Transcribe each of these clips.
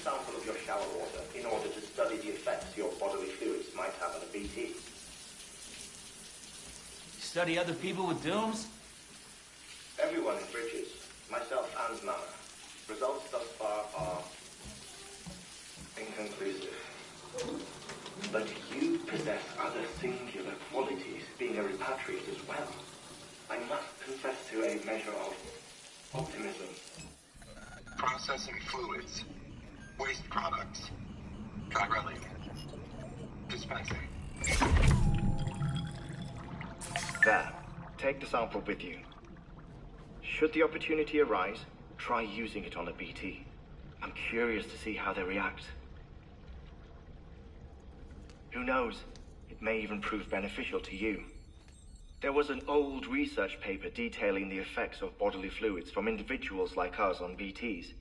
sample of your shower water in order to study the effects your bodily fluids might have on a BT. Study other people with dooms? Everyone in Bridges, myself and Mama. Results thus far are inconclusive. But you possess other singular qualities, being a repatriate as well. I must confess to a measure of optimism. Processing fluids. Waste products. Drilling. Dispensing. There. Take the sample with you. Should the opportunity arise, try using it on a BT. I'm curious to see how they react. Who knows? It may even prove beneficial to you. There was an old research paper detailing the effects of bodily fluids from individuals like us on BTs.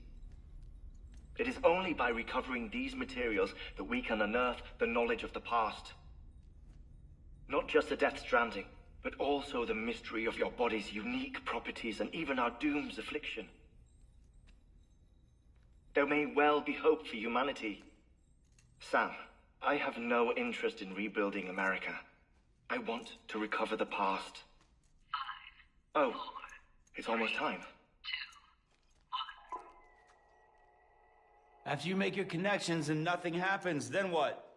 It is only by recovering these materials that we can unearth the knowledge of the past. Not just the Death Stranding, but also the mystery of your body's unique properties and even our doom's affliction. There may well be hope for humanity. Sam, I have no interest in rebuilding America. I want to recover the past. 5, oh, 4, it's almost time. 2, 1. After you make your connections and nothing happens, then what?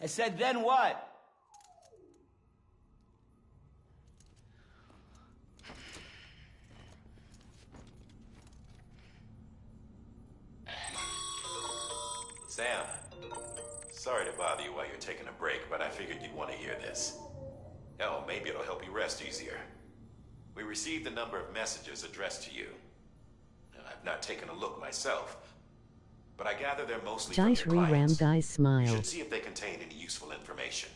I said, then what? Sam, sorry to bother you while you're taking a break, but I figured you'd want to hear this. Hell, maybe it'll help you rest easier. We received a number of messages addressed to you. I've not taken a look myself, but I gather they're mostly from your clients. Guy's smile. You should see if they contain any useful information.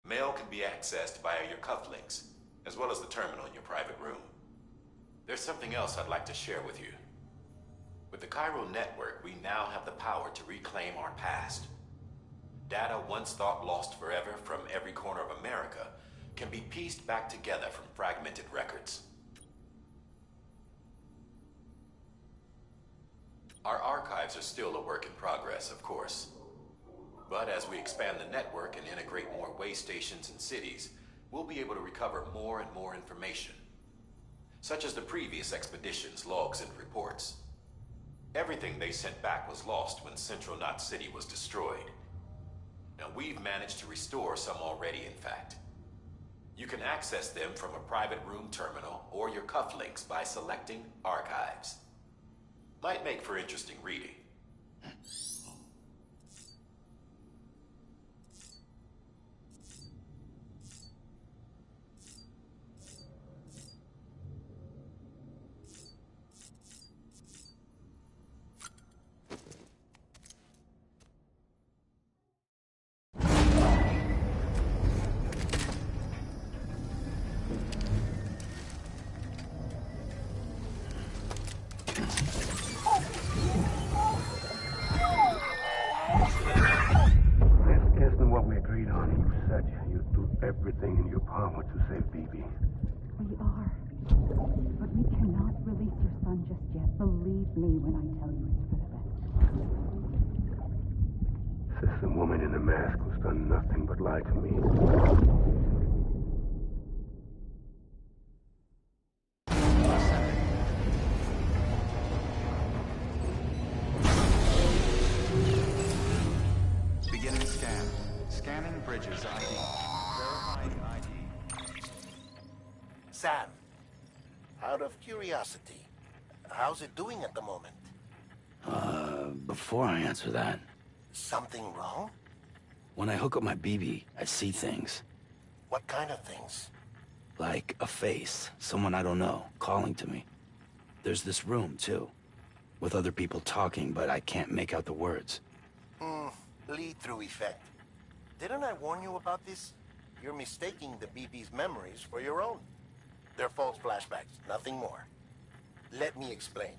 Mail can be accessed via your cufflinks, as well as the terminal in your private room. There's something else I'd like to share with you. With the Cairo network, we now have the power to reclaim our past. Data once thought lost forever from every corner of America can be pieced back together from fragmented records. Our archives are still a work in progress, of course. But as we expand the network and integrate more way stations and cities, we'll be able to recover more and more information, such as the previous expedition's logs and reports. Everything they sent back was lost when Central Knot City was destroyed. Now we've managed to restore some already, in fact. You can access them from a private room terminal or your cufflinks by selecting Archives. Might make for interesting reading. Everything in your power to save BB. We are. But we cannot release your son just yet. Believe me when I tell you it's for the best. Says the woman in the mask who's done nothing but lie to me. Beginning scan. Scanning Bridges ID. Sam, out of curiosity, how's it doing at the moment? Before I answer that... Something wrong? When I hook up my BB, I see things. What kind of things? Like a face, someone I don't know, calling to me. There's this room, too, with other people talking, but I can't make out the words. Lead-through effect. Didn't I warn you about this? You're mistaking the BB's memories for your own. They're false flashbacks, nothing more. Let me explain.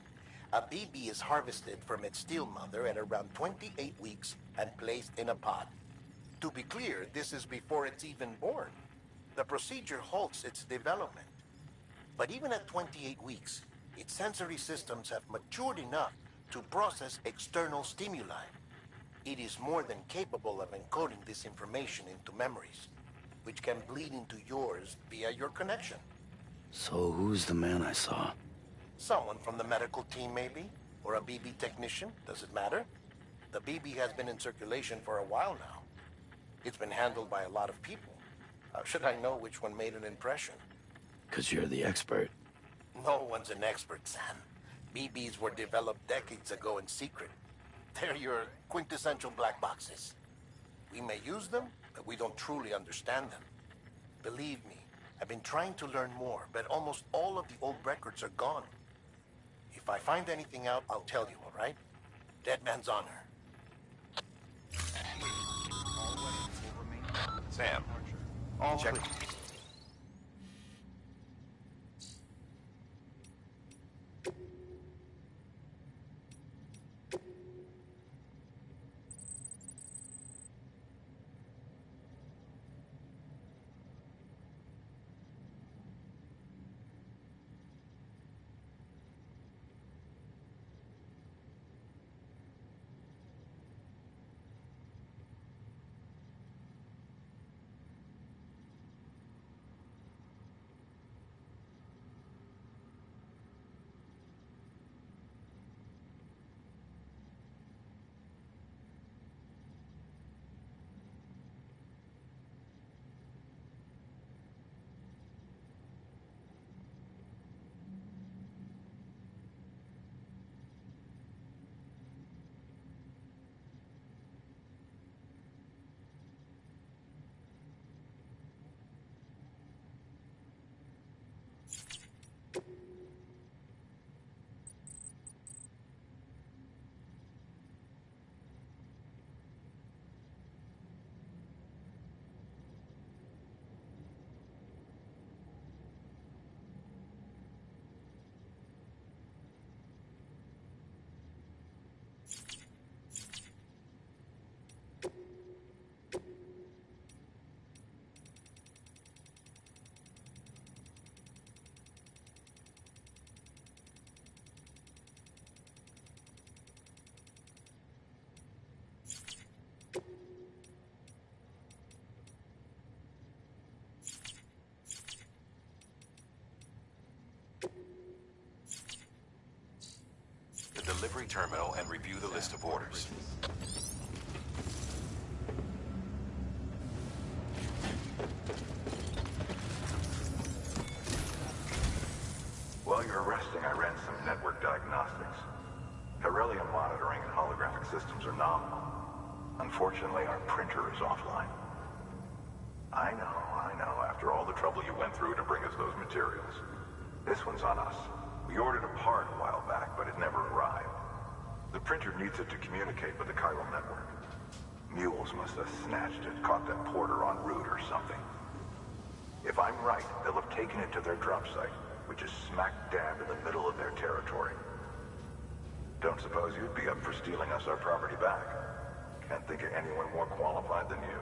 A BB is harvested from its steel mother at around 28 weeks and placed in a pod. To be clear, this is before it's even born. The procedure halts its development. But even at 28 weeks, its sensory systems have matured enough to process external stimuli. It is more than capable of encoding this information into memories, which can bleed into yours via your connection. So who's the man I saw? Someone from the medical team, maybe? Or a BB technician? Does it matter? The BB has been in circulation for a while now. It's been handled by a lot of people. How should I know which one made an impression? 'Cause you're the expert. No one's an expert, Sam. BBs were developed decades ago in secret. They're your quintessential black boxes. We may use them, but we don't truly understand them. Believe me, I've been trying to learn more, but almost all of the old records are gone. If I find anything out, I'll tell you, all right? Dead man's honor. Sam, All Check. clear. the delivery terminal and review the list of orders. While you're resting, I ran some network diagnostics. Beryllium monitoring and holographic systems are nominal. Unfortunately, our printer is offline. I know. After all the trouble you went through to bring us those materials. This one's on us. We ordered a part a while back, but it never arrived. The printer needs it to communicate with the chiral network. Mules must have snatched it, caught that porter en route or something. If I'm right, they'll have taken it to their drop site, which is smack dab in the middle of their territory. Don't suppose you'd be up for stealing us our property back? Can't think of anyone more qualified than you.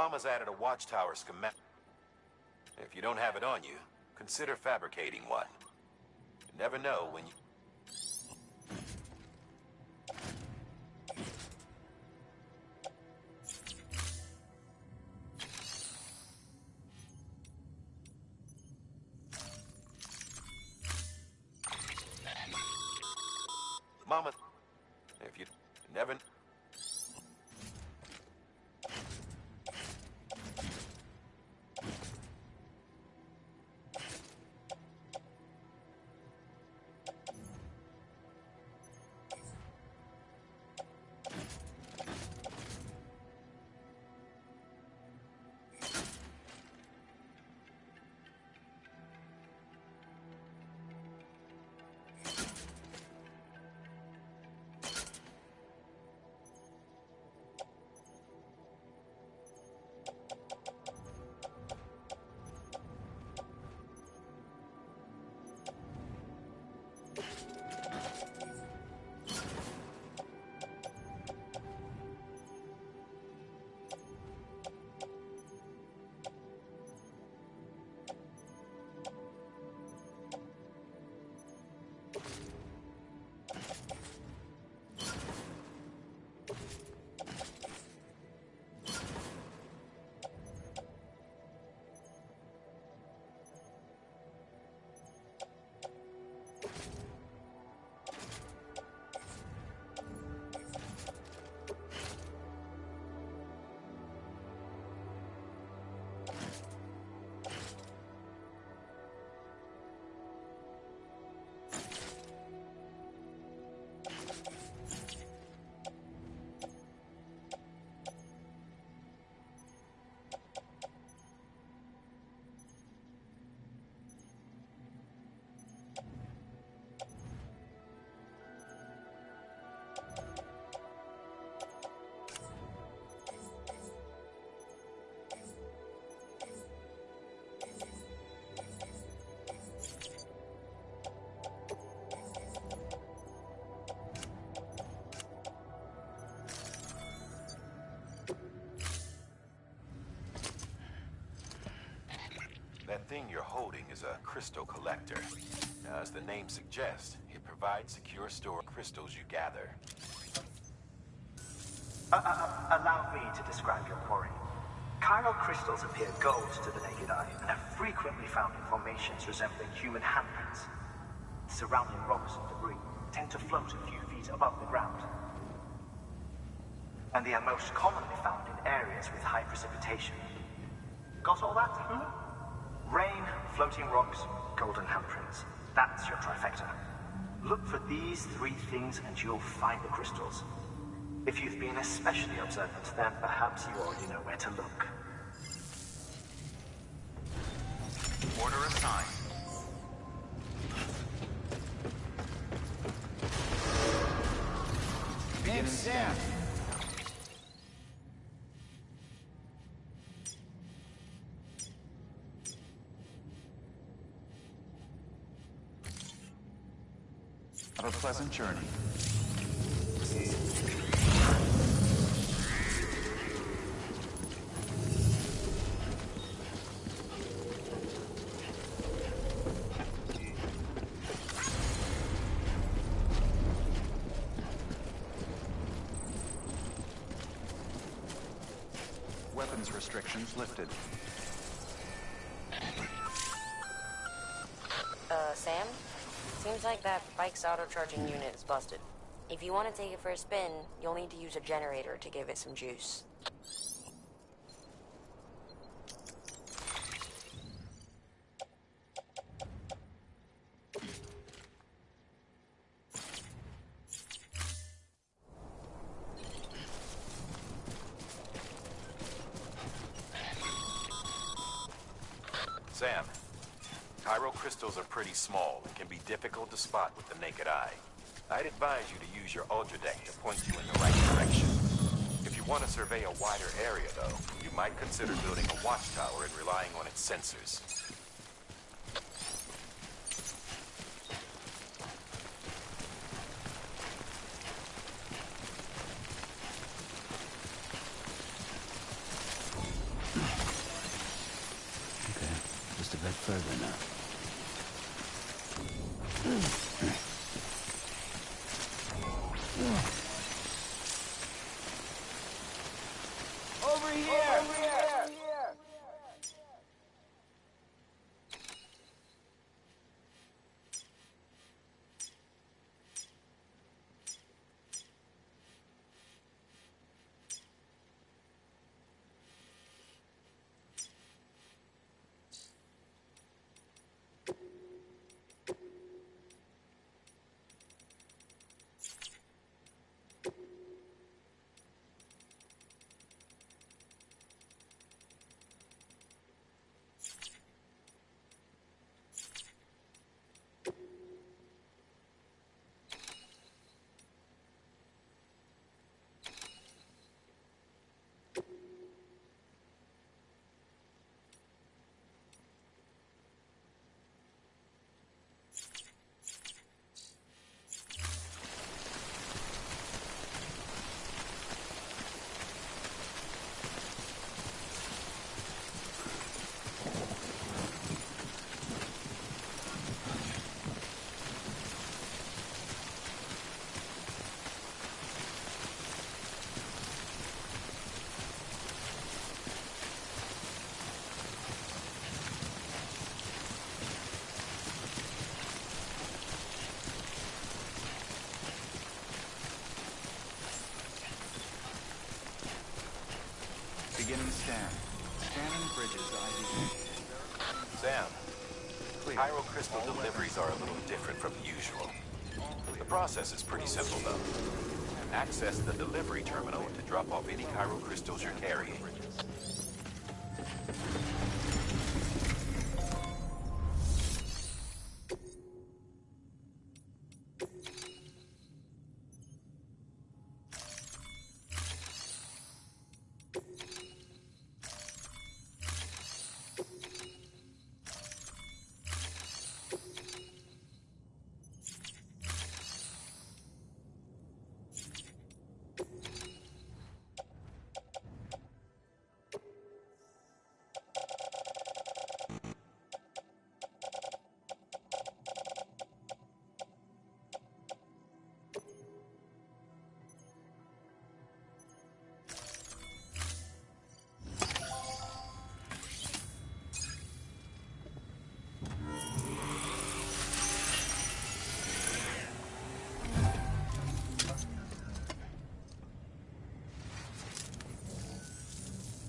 Mama's added a watchtower schematic. If you don't have it on you, consider fabricating one. You never know when you... Never... That thing you're holding is a crystal collector. Now, as the name suggests, it provides secure store crystals you gather. Allow me to describe your quarry. Chiral crystals appear gold to the naked eye and are frequently found in formations resembling human handprints. Surrounding rocks and debris tend to float a few feet above the ground. And they are most commonly found in areas with high precipitation. Got all that? Rain, floating rocks, golden handprints. That's your trifecta. Look for these three things and you'll find the crystals. If you've been especially observant, then perhaps you already know where to look. Order assigned. Beginning scan. Have a pleasant journey. Weapons restrictions lifted. Sam? Seems like that bike's auto-charging unit is busted. If you want to take it for a spin, you'll need to use a generator to give it some juice. Sam, chiral crystals are pretty small and can be difficult to spot with the naked eye. I'd advise you to use your ultra deck to point you in the right direction. If you want to survey a wider area, though, you might consider building a watchtower and relying on its sensors. Okay, just a bit further now. Over here! Over here! Beginning scan. Scanning bridges ID. Sam, chiral crystal deliveries are a little different from usual. The process is pretty simple, though. Access the delivery terminal to drop off any chiral crystals you're carrying.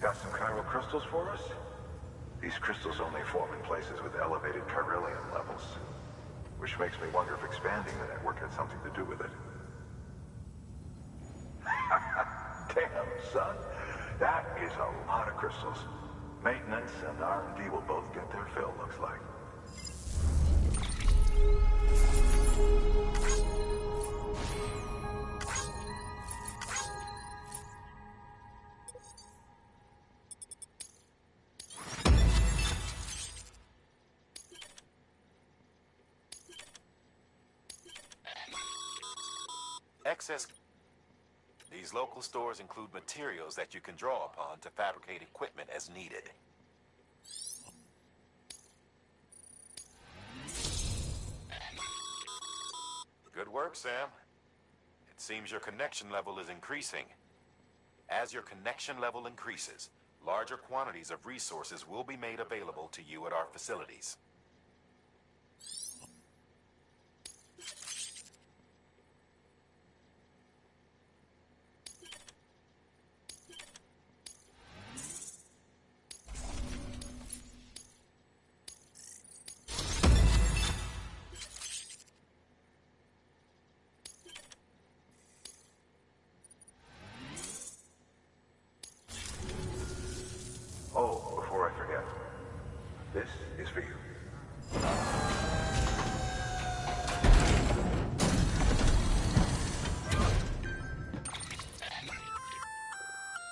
Got some chiral crystals for us? These crystals only form in places with elevated chiralium levels, which makes me wonder if expanding the network had something to do with it. Damn, son. That is a lot of crystals. Maintenance and R&D will both get their fill, looks like. Excess. These local stores include materials that you can draw upon to fabricate equipment as needed. Good work, Sam. It seems your connection level is increasing. As your connection level increases, larger quantities of resources will be made available to you at our facilities. Oh, before I forget, this is for you.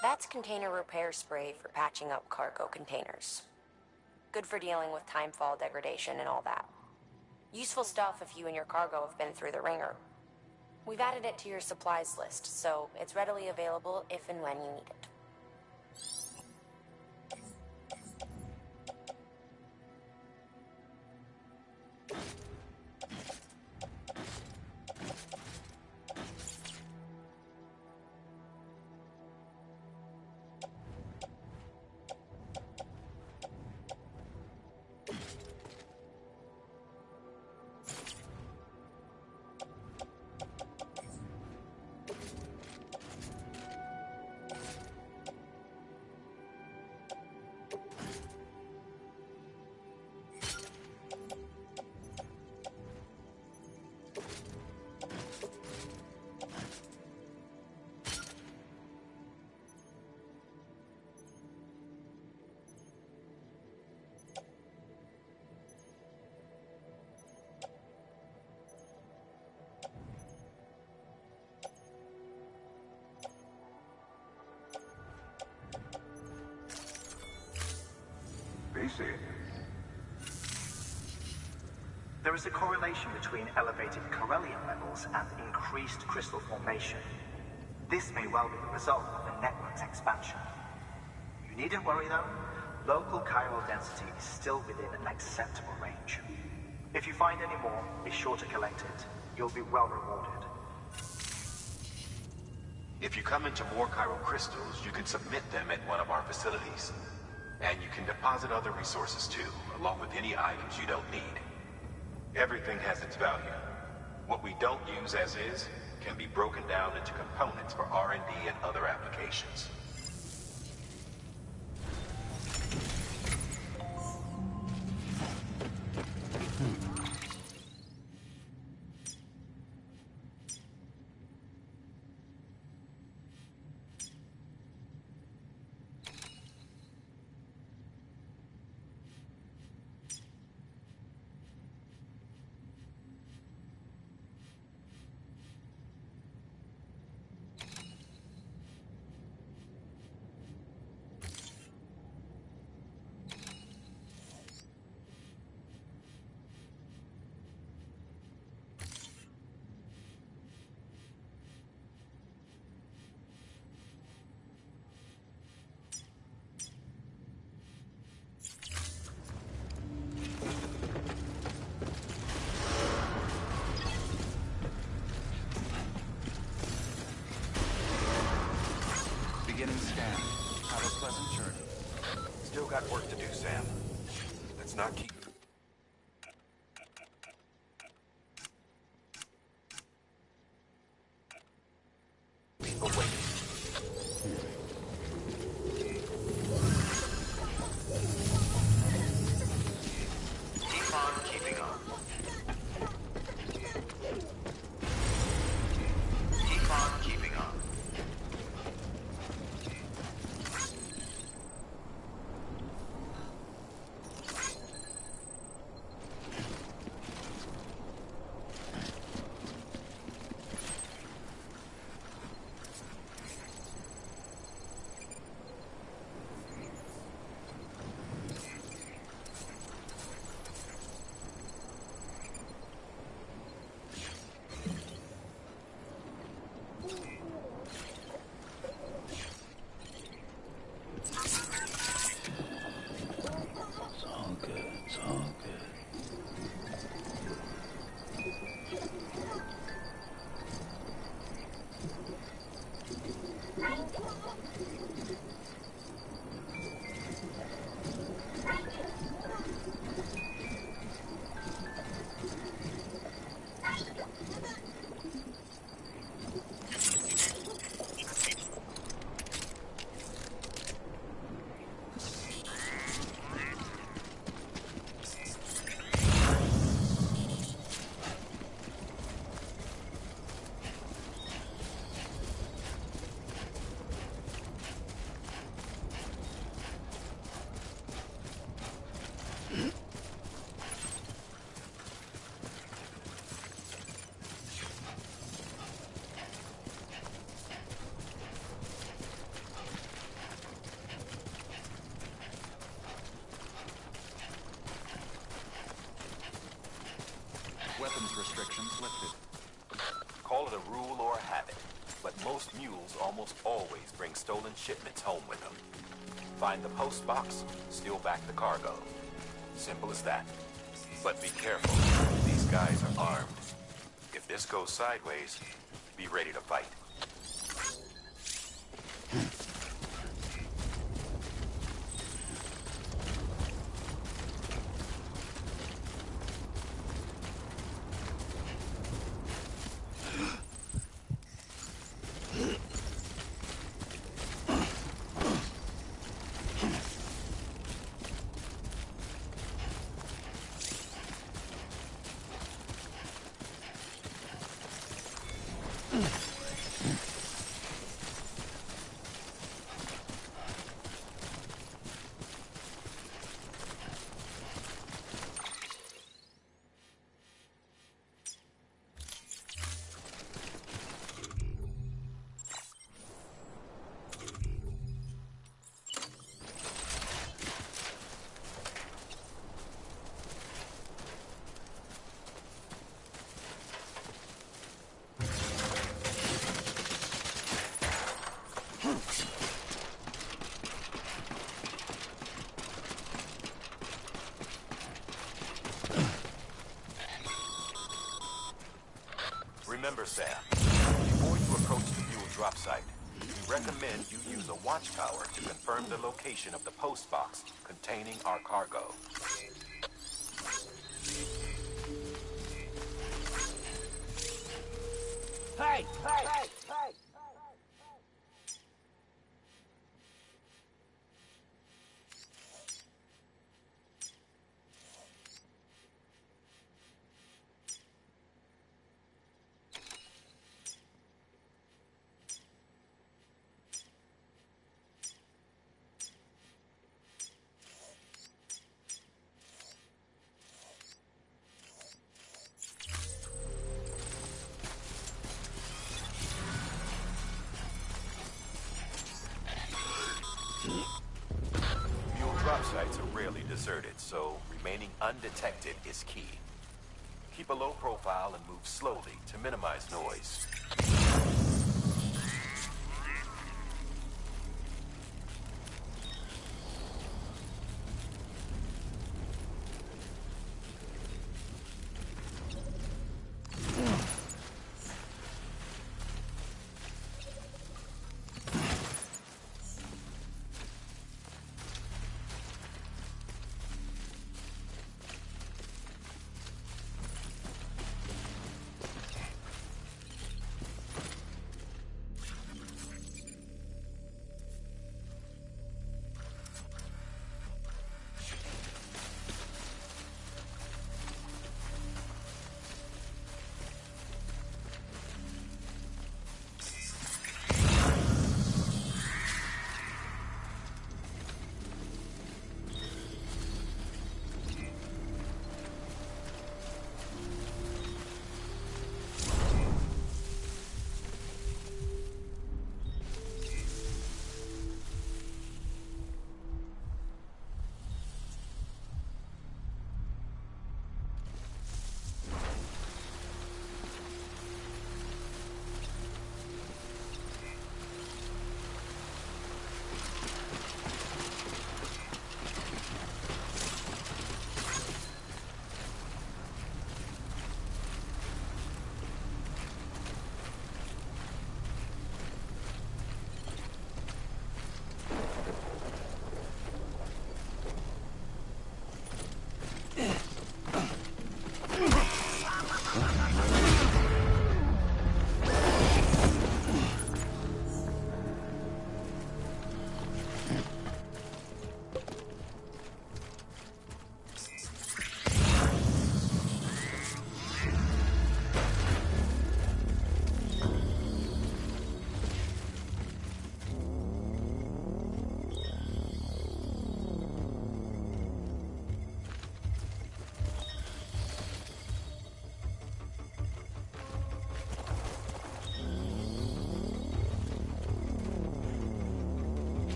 That's container repair spray for patching up cargo containers. Good for dealing with timefall degradation and all that. Useful stuff if you and your cargo have been through the ringer. We've added it to your supplies list, so it's readily available if and when you need it. There is a correlation between elevated chiralium levels and increased crystal formation. This may well be the result of the network's expansion. You needn't worry though. Local chiral density is still within an acceptable range. If you find any more, be sure to collect it. You'll be well rewarded. If you come into more chiral crystals, you can submit them at one of our facilities. And you can deposit other resources too, along with any items you don't need. Everything has its value. What we don't use as is can be broken down into components for R&D and other applications. Scan. Have a pleasant journey. Still got work to do, Sam. Let's not keep... away. Keep on keeping on. Keep on keeping on. It's all good. It's all good. Weapons restrictions lifted. Call it a rule or a habit, but most mules almost always bring stolen shipments home with them. Find the post box, steal back the cargo. Simple as that. But be careful. These guys are armed. If this goes sideways, be ready to fight. Remember, Sam, before you approach the mule drop site, we recommend you use a watchtower to confirm the location of the post box containing our cargo. Hey! Hey! Hey! Hey! Sites are rarely deserted, so remaining undetected is key. Keep a low profile and move slowly to minimize noise.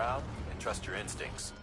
around and trust your instincts.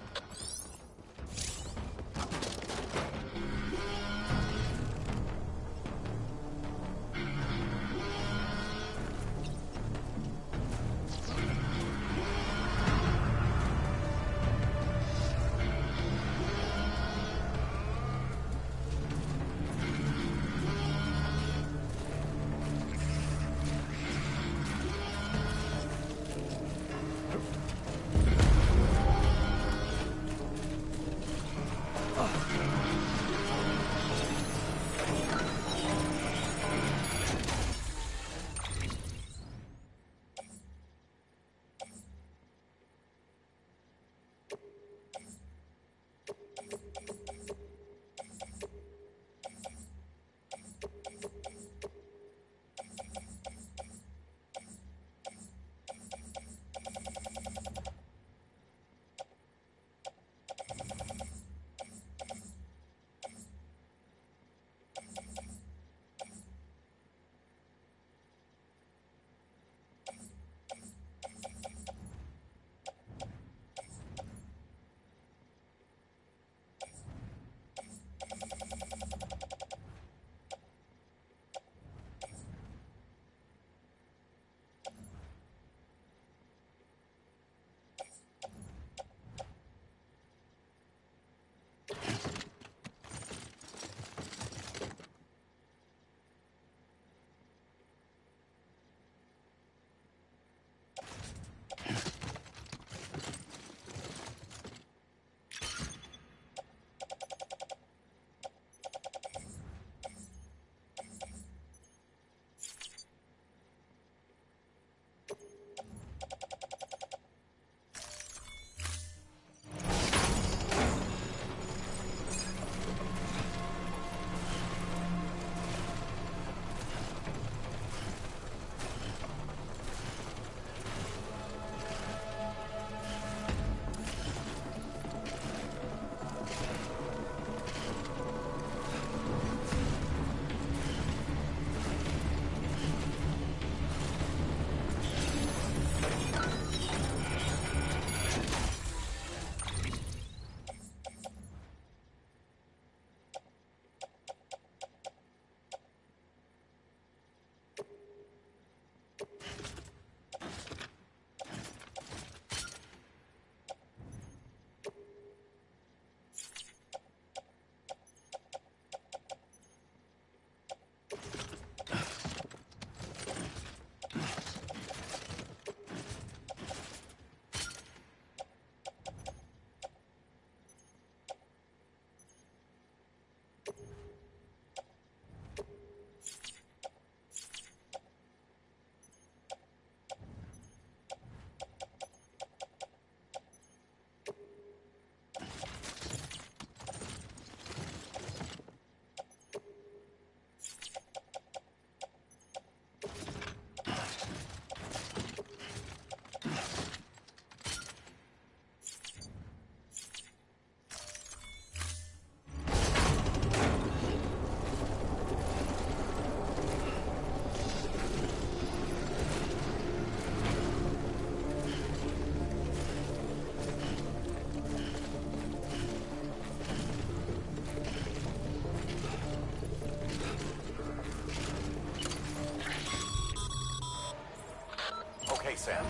Okay, Sam.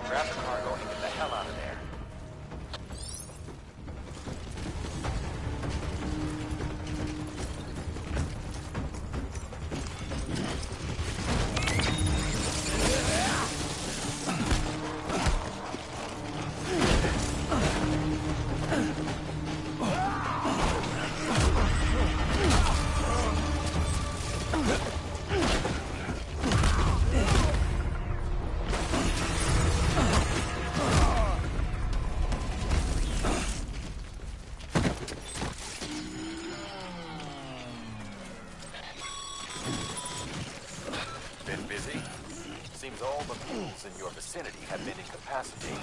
Grab the cargo and get the hell out of there. All the mules in your vicinity have been incapacitated.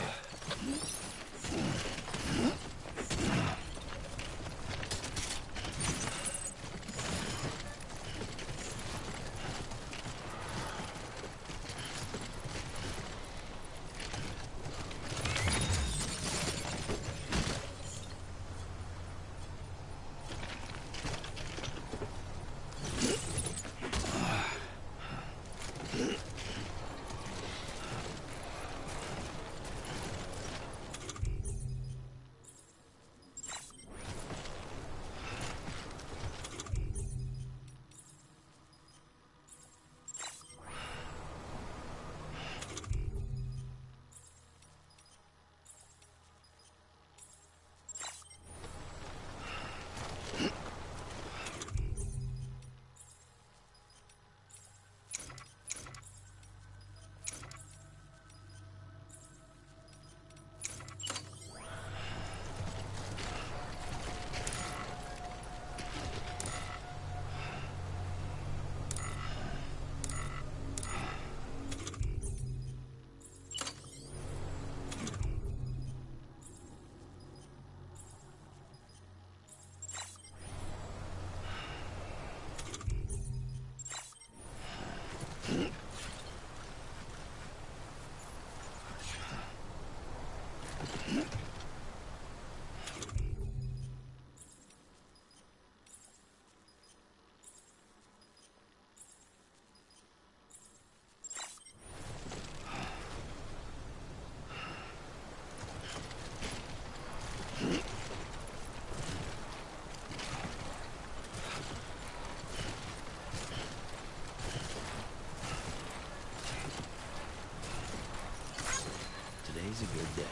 Today's a good day.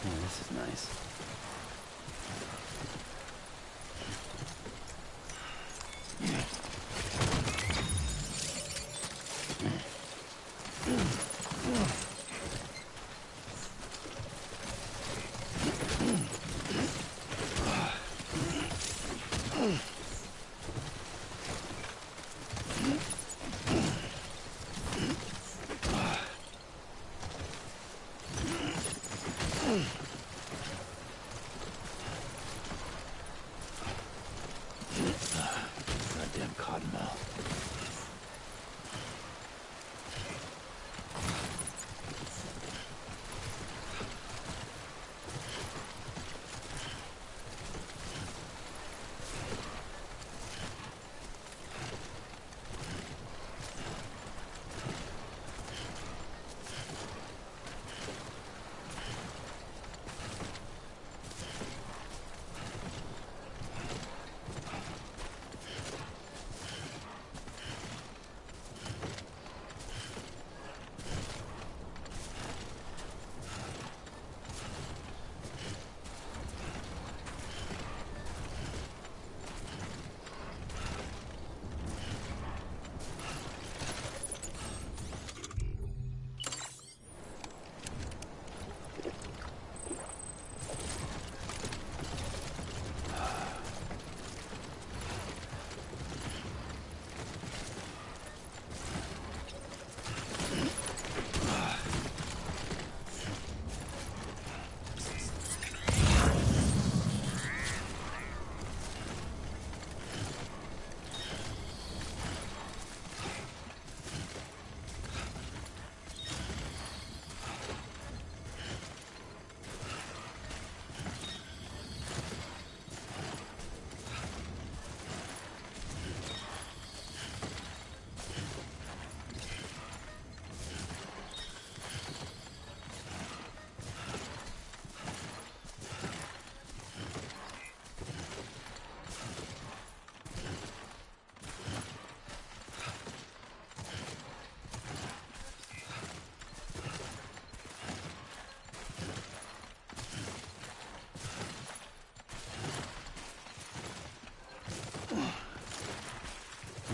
Oh, this is nice. Goddamn cottonmouth.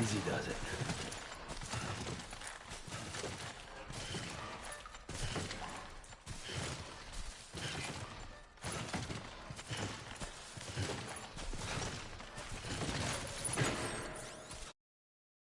Easy does it.